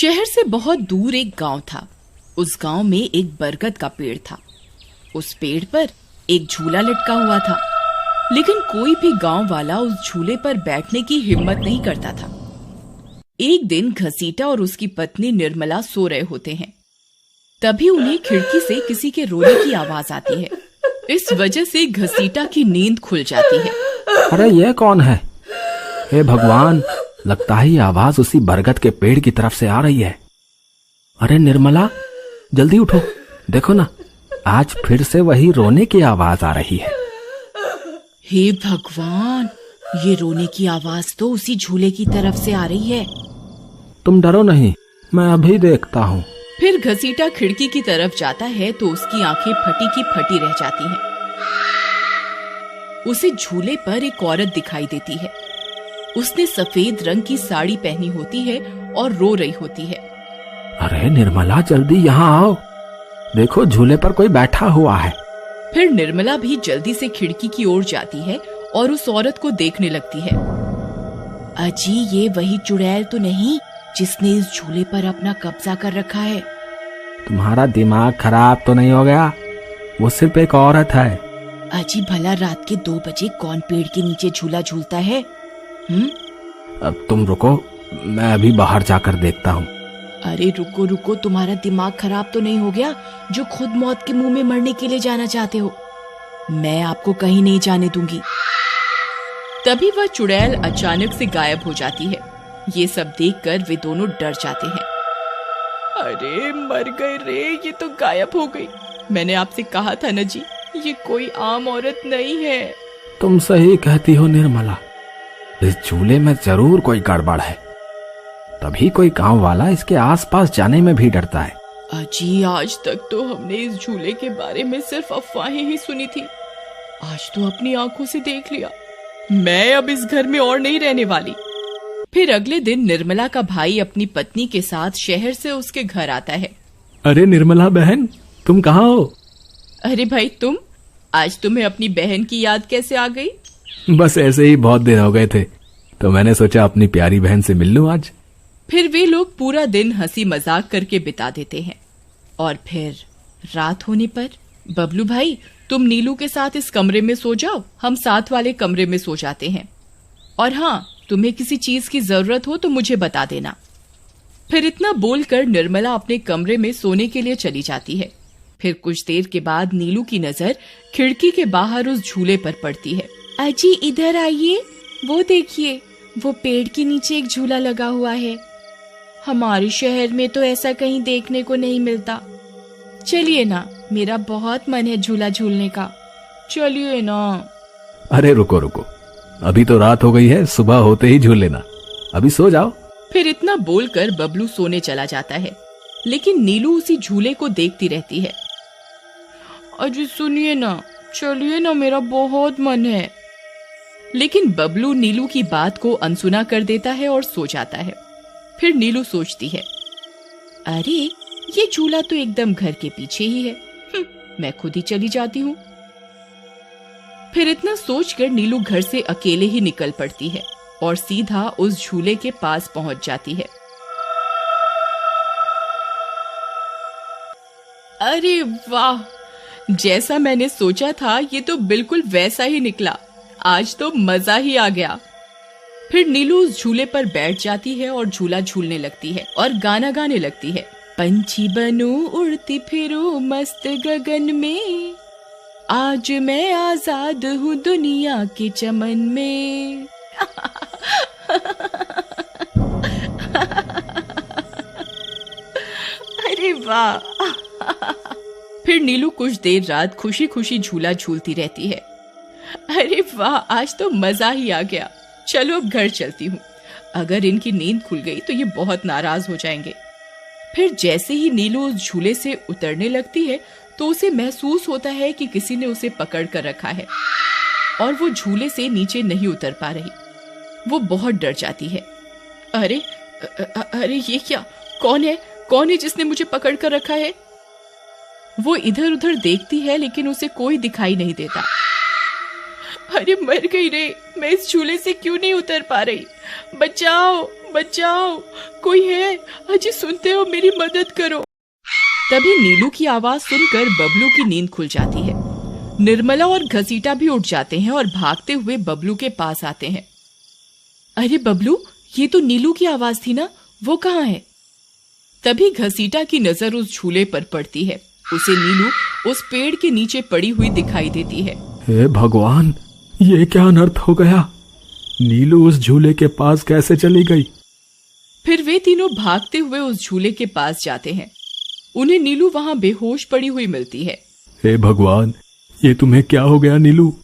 शहर से बहुत दूर एक गांव था। उस गांव में एक बरगद का पेड़ था। उस पेड़ पर एक झूला लटका हुआ था, लेकिन कोई भी गांव वाला उस झूले पर बैठने की हिम्मत नहीं करता था। एक दिन घसीटा और उसकी पत्नी निर्मला सो रहे होते हैं। तभी उन्हें खिड़की से किसी के रोने की आवाज आती है। इस वजह से घसीटा की नींद खुल जाती है। अरे ये कौन है? हे भगवान, लगता है ये आवाज उसी बरगद के पेड़ की तरफ से आ रही है। अरे निर्मला, जल्दी उठो, देखो ना, आज फिर से वही रोने की आवाज आ रही है। हे भगवान, ये रोने की आवाज तो उसी झूले की तरफ से आ रही है। तुम डरो नहीं, मैं अभी देखता हूँ। फिर घसीटा खिड़की की तरफ जाता है तो उसकी आंखें फटी की फटी रह जाती हैं। उसे झूले पर एक औरत दिखाई देती है। उसने सफेद रंग की साड़ी पहनी होती है और रो रही होती है। अरे निर्मला, जल्दी यहाँ आओ, देखो झूले पर कोई बैठा हुआ है। फिर निर्मला भी जल्दी से खिड़की की ओर जाती है और उस औरत को देखने लगती है। अजी, ये वही चुड़ैल तो नहीं जिसने इस झूले पर अपना कब्जा कर रखा है? तुम्हारा दिमाग खराब तो नहीं हो गया? वो सिर्फ एक औरत है। अजी, भला रात के 2 बजे कौन पेड़ के नीचे झूला झूलता है? अब तुम रुको, मैं अभी बाहर जाकर देखता हूँ। अरे रुको रुको, तुम्हारा दिमाग खराब तो नहीं हो गया जो खुद मौत के मुंह में मरने के लिए जाना चाहते हो? मैं आपको कहीं नहीं जाने दूंगी। तभी वह चुड़ैल अचानक से गायब हो जाती है। ये सब देखकर वे दोनों डर जाते हैं। अरे मर गए रे, ये तो गायब हो गई। मैंने आपसे कहा था ना जी, ये कोई आम औरत नहीं है। तुम सही कहती हो निर्मला, इस झूले में जरूर कोई गड़बड़ है, तभी कोई गांव वाला इसके आसपास जाने में भी डरता है। अजी, आज तक तो हमने इस झूले के बारे में सिर्फ अफवाहें ही सुनी थी। आज तो अपनी आंखों से देख लिया। मैं अब इस घर में और नहीं रहने वाली। फिर अगले दिन निर्मला का भाई अपनी पत्नी के साथ शहर से उसके घर आता है। अरे निर्मला बहन, तुम कहाँ हो? अरे भाई, तुम आज तुम्हें अपनी बहन की याद कैसे आ गई? बस ऐसे ही बहुत दिन हो गए थे, तो मैंने सोचा अपनी प्यारी बहन से मिल लूं आज। फिर वे लोग पूरा दिन हंसी मजाक करके बिता देते हैं। और फिर रात होने पर, बबलू भाई, तुम नीलू के साथ इस कमरे में सो जाओ, हम साथ वाले कमरे में सो जाते हैं। और हाँ, तुम्हें किसी चीज की जरूरत हो तो मुझे बता देना। फिर इतना बोलकर निर्मला अपने कमरे में सोने के लिए चली जाती है। फिर कुछ देर के बाद नीलू की नजर खिड़की के बाहर उस झूले पर पड़ती है। अजी, इधर आइए, वो देखिए, वो पेड़ के नीचे एक झूला लगा हुआ है। हमारे शहर में तो ऐसा कहीं देखने को नहीं मिलता। चलिए ना, मेरा बहुत मन है झूला झूलने का, चलिए ना। अरे रुको रुको, अभी तो रात हो गई है, सुबह होते ही झूल लेना, अभी सो जाओ। फिर इतना बोलकर बबलू सोने चला जाता है, लेकिन नीलू उसी झूले को देखती रहती है। अजी सुनिए ना, चलिए ना, मेरा बहुत मन है। लेकिन बबलू नीलू की बात को अनसुना कर देता है और सो जाता है। फिर नीलू सोचती है, अरे ये झूला तो एकदम घर के पीछे ही है, मैं खुद ही चली जाती हूँ। फिर इतना सोचकर नीलू घर से अकेले ही निकल पड़ती है और सीधा उस झूले के पास पहुंच जाती है। अरे वाह, जैसा मैंने सोचा था ये तो बिल्कुल वैसा ही निकला। आज तो मजा ही आ गया। फिर नीलू उस झूले पर बैठ जाती है और झूला झूलने लगती है और गाना गाने लगती है। पंछी बनूं उड़ती फिरूं मस्त गगन में, आज मैं आजाद हूँ दुनिया के चमन में। अरे वाह। फिर नीलू कुछ देर रात खुशी खुशी झूला झूलती रहती है। अरे वाह, आज तो मजा ही आ गया। चलो अब घर चलती हूँ, अगर इनकी नींद खुल गई तो ये बहुत नाराज हो जाएंगे। फिर जैसे ही नीलू उस झूले से उतरने लगती है तो उसे महसूस होता है कि किसी ने उसे पकड़ कर रखा है और वो झूले से नीचे नहीं उतर पा रही। वो बहुत डर जाती है। अरे अरे ये क्या, कौन है जिसने मुझे पकड़ कर रखा है? वो इधर उधर देखती है लेकिन उसे कोई दिखाई नहीं देता। अरे मर गई रे, मैं इस झूले से क्यों नहीं उतर पा रही? बचाओ बचाओ, कोई है? अजी सुनते हो, मेरी मदद करो। तभी नीलू की आवाज सुनकर बबलू की नींद खुल जाती है। निर्मला और घसीटा भी उठ जाते हैं और भागते हुए बबलू के पास आते हैं। अरे बबलू, ये तो नीलू की आवाज थी ना, वो कहाँ है? तभी घसीटा की नजर उस झूले पर पड़ती है। उसे नीलू उस पेड़ के नीचे पड़ी हुई दिखाई देती है। हे भगवान, ये क्या अनर्थ हो गया? नीलू उस झूले के पास कैसे चली गई? फिर वे तीनों भागते हुए उस झूले के पास जाते हैं। उन्हें नीलू वहां बेहोश पड़ी हुई मिलती है। हे भगवान, ये तुम्हें क्या हो गया नीलू?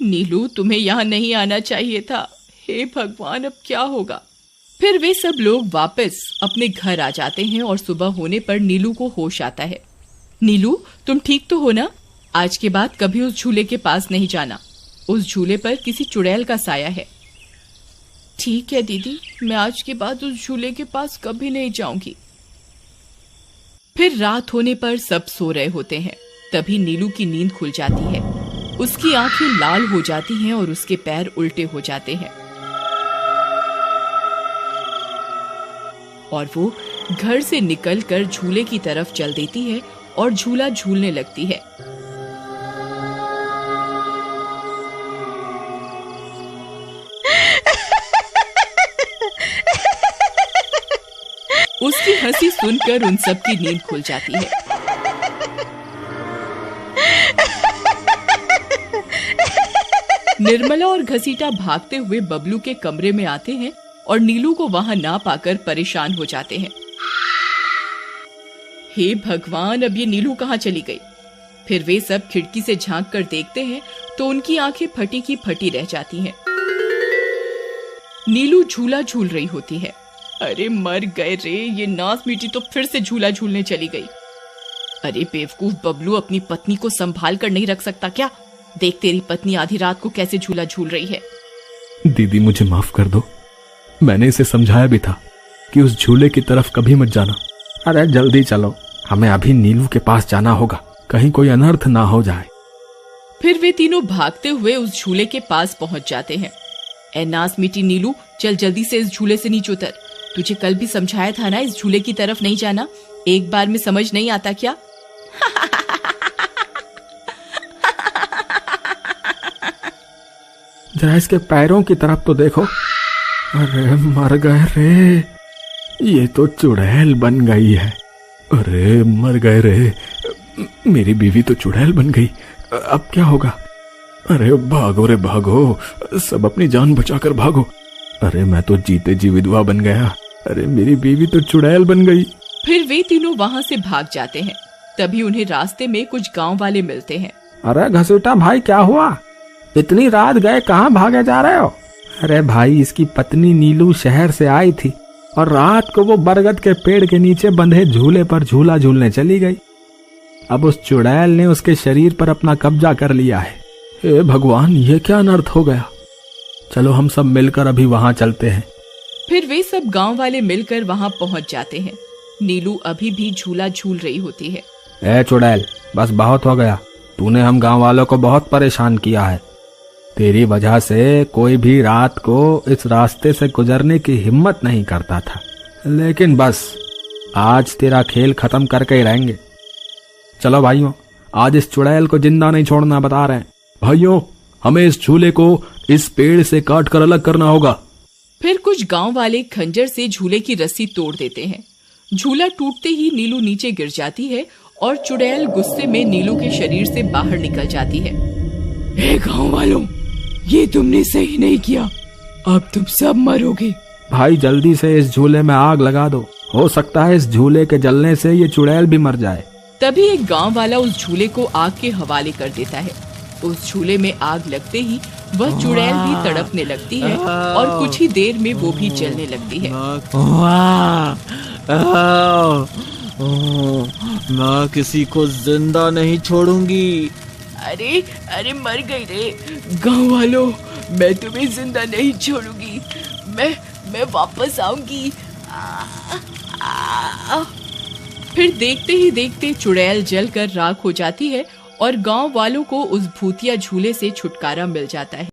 नीलू, तुम्हें यहाँ नहीं आना चाहिए था। हे भगवान, अब क्या होगा? फिर वे सब लोग वापस अपने घर आ जाते हैं और सुबह होने पर नीलू को होश आता है। नीलू, तुम ठीक तो हो ना? आज के बाद कभी उस झूले के पास नहीं जाना। उस झूले पर किसी चुड़ैल का साया है। ठीक है दीदी, मैं आज के बाद उस झूले के पास कभी नहीं जाऊंगी। फिर रात होने पर सब सो रहे होते हैं। तभी नीलू की नींद खुल जाती है। उसकी आंखें लाल हो जाती हैं और उसके पैर उल्टे हो जाते हैं और वो घर से निकलकर झूले की तरफ चल देती है और झूला झूलने लगती है। उसकी हंसी सुनकर उन सबकी नींद खुल जाती है। निर्मला और घसीटा भागते हुए बबलू के कमरे में आते हैं और नीलू को वहां ना पाकर परेशान हो जाते हैं। हे भगवान, अब ये नीलू कहाँ चली गई? फिर वे सब खिड़की से झांक कर देखते हैं तो उनकी आंखें फटी की फटी रह जाती हैं। नीलू झूला झूल रही होती है। अरे मर गए रे, ये नास मीठी तो फिर से झूला झूलने चली गई। अरे बेवकूफ बबलू, अपनी पत्नी को संभाल कर नहीं रख सकता क्या? देख, तेरी पत्नी आधी रात को कैसे झूला झूल रही है। दीदी, मुझे माफ कर दो। मैंने इसे समझाया भी था कि उस झूले की तरफ कभी मत जाना। अरे जल्दी चलो, हमें अभी नीलू के पास जाना होगा, कहीं कोई अनर्थ ना हो जाए। फिर वे तीनों भागते हुए उस झूले के पास पहुंच जाते हैं। ए नास मीठी नीलू, चल जल्दी से इस झूले से नीचे उतर। तुझे कल भी समझाया था ना, इस झूले की तरफ नहीं जाना। एक बार में समझ नहीं आता क्या? जरा इसके पैरों की तरफ तो देखो। अरे मर गए रे, ये तो चुड़ैल बन गई है। अरे मर गए रे, मेरी बीवी तो चुड़ैल बन गई। अब क्या होगा? अरे भागो रे भागो, सब अपनी जान बचाकर भागो। अरे मैं तो जीते जी विधवा बन गया। अरे मेरी बीवी तो चुड़ैल बन गई। फिर वे तीनों वहां से भाग जाते हैं। तभी उन्हें रास्ते में कुछ गांव वाले मिलते हैं। अरे घसीटा भाई, क्या हुआ? इतनी रात गए कहाँ भागे जा रहे हो? अरे भाई, इसकी पत्नी नीलू शहर से आई थी और रात को वो बरगद के पेड़ के नीचे बंधे झूले पर झूला झूलने चली गई। अब उस चुड़ैल ने उसके शरीर पर अपना कब्जा कर लिया है। हे भगवान, ये क्या अनर्थ हो गया? चलो हम सब मिलकर अभी वहां चलते हैं। फिर वे सब गांव वाले मिलकर वहां पहुंच जाते हैं। नीलू अभी भी झूला झूल रही होती है। ए चुड़ैल, बस बहुत हो गया। तूने हम गांव वालों को बहुत परेशान किया है। तेरी वजह से कोई भी रात को इस रास्ते से गुजरने की हिम्मत नहीं करता था, लेकिन बस आज तेरा खेल खत्म करके ही रहेंगे। चलो भाइयों, आज इस चुड़ैल को जिंदा नहीं छोड़ना, बता रहे हैं। भाइयों, हमें इस झूले को इस पेड़ से काट कर अलग करना होगा। फिर कुछ गांव वाले खंजर से झूले की रस्सी तोड़ देते हैं। झूला टूटते ही नीलू नीचे गिर जाती है और चुड़ैल गुस्से में नीलू के शरीर से बाहर निकल जाती है। हे गांव वालों, ये तुमने सही नहीं किया, अब तुम सब मरोगे। भाई जल्दी से इस झूले में आग लगा दो, हो सकता है इस झूले के जलने से ये चुड़ैल भी मर जाए। तभी एक गांव वाला उस झूले को आग के हवाले कर देता है। उस झूले में आग लगते ही वह चुड़ैल भी तड़पने लगती है और कुछ ही देर में वो भी जलने लगती है। मैं किसी को जिंदा नहीं छोड़ूंगी। अरे अरे मर गई रे। गांव वालों, मैं तुम्हें जिंदा नहीं छोड़ूंगी, मैं वापस आऊंगी। फिर देखते ही देखते चुड़ैल जलकर राख हो जाती है और गांव वालों को उस भूतिया झूले से छुटकारा मिल जाता है।